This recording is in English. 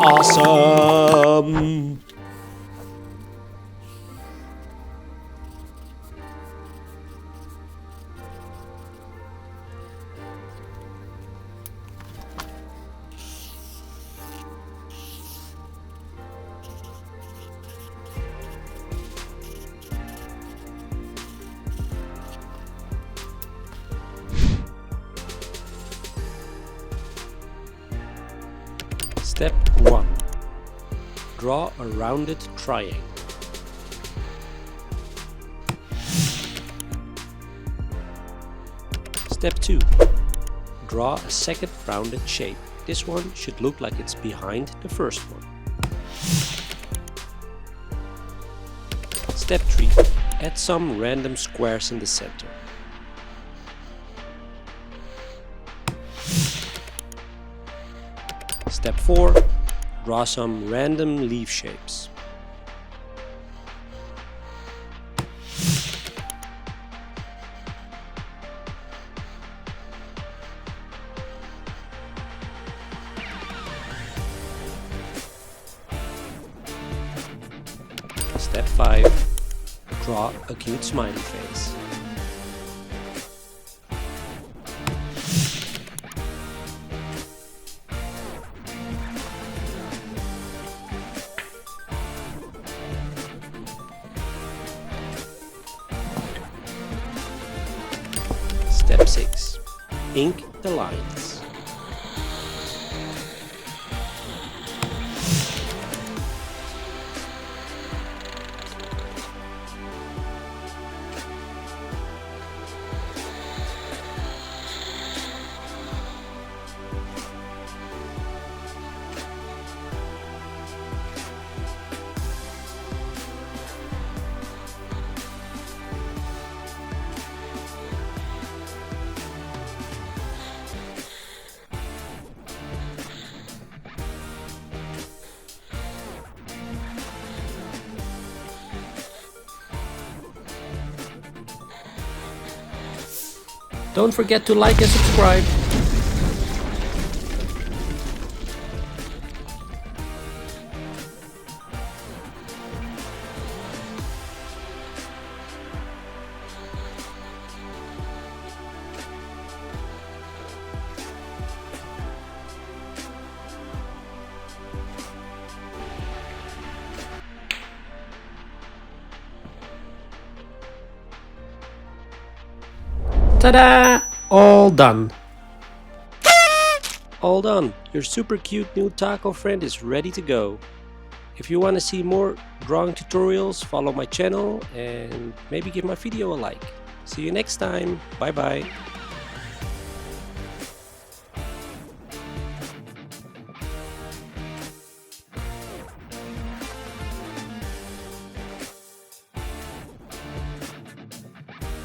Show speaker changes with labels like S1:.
S1: awesome! Step 1. Draw a rounded triangle. Step 2. Draw a second rounded shape. This one should look like it's behind the first one. Step 3. Add some random squares in the center. Step 4. Draw some random leaf shapes. Step 5. Draw a cute smiley face. Step 6. Ink the lines. Don't forget to like and subscribe. Ta-da! All done. All done. Your super cute new taco friend is ready to go. If you want to see more drawing tutorials, follow my channel and maybe give my video a like. See you next time. Bye bye.